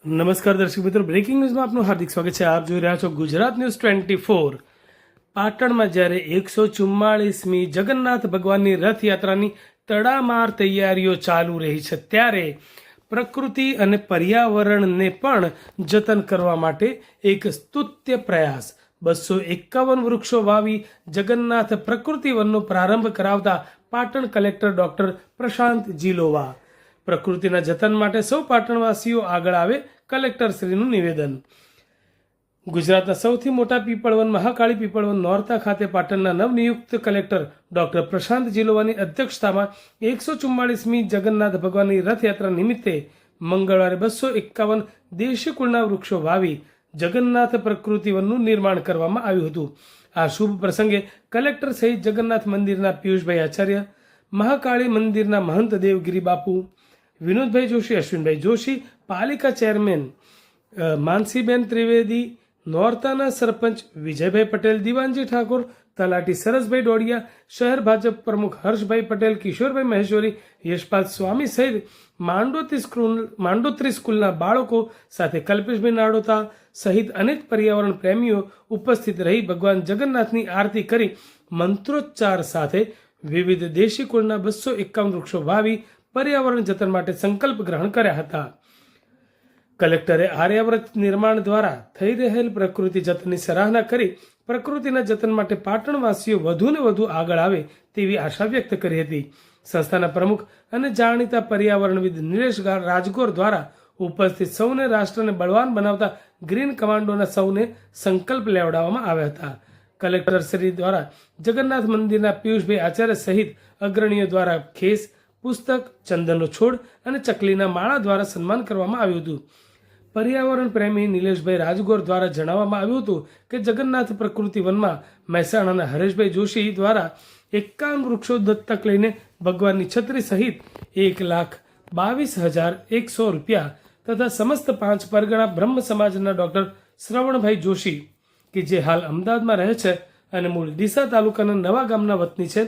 નમસ્કાર દર્શક મિત્રો, બ્રેકિંગ ન્યૂઝમાં આપનું હાર્દિક સ્વાગત છે. આપ જોઈ રહ્યા છો ગુજરાત ન્યૂઝ 24. પાટણમાં જ્યારે 144મી જગન્નાથ ભગવાનની રથયાત્રાની તડામાર તૈયારીઓ ચાલુ રહી છે, ત્યારે પ્રકૃતિ અને પર્યાવરણને પણ જતન કરવા માટે એક સ્તુત્ય પ્રયાસ 251 વૃક્ષો વાવી જગન્નાથ પ્રકૃતિ વનનો પ્રારંભ કરાવતા પાટણ કલેક્ટર ડોક્ટર પ્રશાંત જીલોવા. પ્રકૃતિના જતન માટે સૌ પાટણવાસીઓ આગળ આવે, કલેક્ટરશ્રીનું નિવેદન. ગુજરાતના સૌથી મોટા પીપળવન મહાકાળી પીપળવન નોરતા ખાતે પાટણના નવનિયુક્ત કલેક્ટર ડોક્ટર પ્રશાંત જીલોવાની અધ્યક્ષતામાં 144મી જગન્નાથ ભગવાનની રથયાત્રા નિમિત્તે મંગળવારે 251 દેશી કુળના વૃક્ષો વાવી જગન્નાથ પ્રકૃતિ વનનું નિર્માણ કરવામાં આવ્યું હતું. આ શુભ પ્રસંગે કલેક્ટર સહિત જગન્નાથ મંદિરના પિયુષભાઈ આચાર્ય, મહાકાળી મંદિરના મહંત દેવગીરી બાપુ, વિનોદભાઈ જોશી, અશ્વિનભાઈ જોશી, પાલિકા ચેરમેન માનસીબેન ત્રિવેદી, નોરતાના સરપંચ વિજયભાઈ પટેલ, દિવાનજી ઠાકોર, તલાટી સરસભાઈ ડોડિયા, શહેર ભાજપ પ્રમુખ હર્ષભાઈ પટેલ, કિશોરભાઈ મહેશ્વરી, યશપાલ સ્વામી સહિત માંડોત્રી સ્કૂલના બાળકો સાથે કલ્પેશભાઈ નાડોતા સહિત અનેક પર્યાવરણ પ્રેમીઓ ઉપસ્થિત રહી ભગવાન જગન્નાથની આરતી કરી મંત્રોચ્ચાર સાથે વિવિધ દેશી કુળના 251 વૃક્ષો વાવી પર્યાવરણ જતન માટે સંકલ્પ ગ્રહણ કર્યા હતા. કલેક્ટરે આર્યાવ્રત નિર્માણ દ્વારા થઈ રહેલ પ્રકૃતિ જતનની સરાહના કરી પ્રકૃતિના જતન માટે પાટણવાસીઓ વધુને વધુ આગળ આવે તેવી આશા વ્યક્ત કરી હતી. સંસ્થાના પ્રમુખ અને જાણીતા પર્યાવરણવિદ નિલેશ રાજગોર દ્વારા ઉપસ્થિત સૌને રાષ્ટ્રને બળવાન બનાવતા ગ્રીન કમાન્ડોના સૌને સંકલ્પ લેવડાવવામાં આવ્યા હતા. કલેક્ટર શ્રી દ્વારા જગન્નાથ મંદિરના પિયુષભાઈ આચાર્ય સહિત અગ્રણીઓ દ્વારા ખેસ, પુસ્તક, ચંદનનો છોડ અને ચકલીના માળા દ્વારા સન્માન કરવામાં આવ્યું હતું. પર્યાવરણ પ્રેમી નિલેશભાઈ રાજગોર દ્વારા જણાવવામાં આવ્યું હતું કે જગન્નાથ પ્રકૃતિ વનમાં મહેસાણાના હરેશભાઈ જોશી દ્વારા 51 વૃક્ષો દત્તક લઈને ભગવાનની છત્રી સહિત 1,22,100 રૂપિયા તથા સમસ્ત 5 પરગણા બ્રહ્મ સમાજના ડોક્ટર શ્રવણભાઈ જોશી કે જે હાલ અમદાવાદમાં રહે છે અને મૂળ ડીસા તાલુકાના નવા ગામના વતની છે,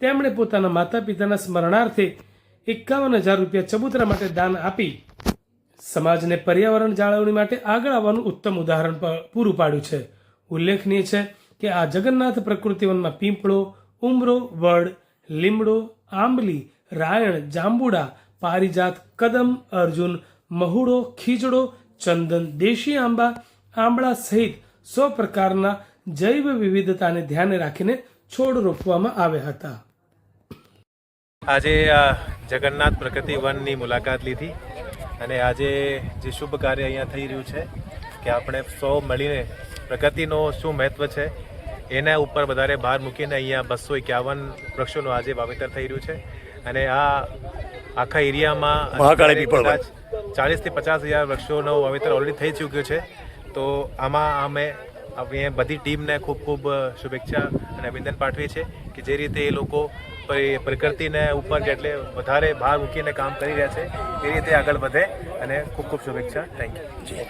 તેમણે પોતાના માતા પિતાના સ્મરણાર્થે 51,000 રૂપિયા ચબૂતરા માટે દાન આપી સમાજને પર્યાવરણ જાળવણી માટે આગળ આવવાનું ઉત્તમ ઉદાહરણ પૂરું પાડ્યું છે. ઉલ્લેખનીય છે કે આ જગન્નાથ પ્રકૃતિવનમાં પીંપળો, ઉમરો, વડ, લીમડો, આંબલી, રાયણ, જાંબુડા, પારિજાત, કદમ, અર્જુન, મહુડો, ખીજડો, ચંદન, દેશી આંબા, આંબળા સહિત 100 પ્રકારના જૈવ વિવિધતાને ધ્યાને રાખીને છોડ રોપવામાં આવ્યા હતા. આજે જગન્નાથ પ્રકૃતિ વનની મુલાકાત લીધી અને આજે જે શુભ કાર્ય અહીંયા થઈ રહ્યું છે કે આપણે સૌ મળીને પ્રકૃતિનો શું મહત્વ છે એના ઉપર વધારે ભાર મૂકીને અહીંયા 251 વૃક્ષોનું આજે વાવેતર થઈ રહ્યું છે. અને આ આખા એરિયામાં 40,000 થી 50,000 વૃક્ષોનું વાવેતર ઓલરેડી થઈ ચૂક્યું છે. તો આમાં અમે બધી ટીમને ખૂબ ખૂબ શુભેચ્છા અને અભિનંદન પાઠવીએ છીએ કે જે રીતે એ લોકો પ્રકૃતિને ઉપર એટલે વધારે ભાર મૂકીને કામ કરી રહ્યા છે એ રીતે આગળ વધે અને ખૂબ ખૂબ શુભેચ્છા. Thank you.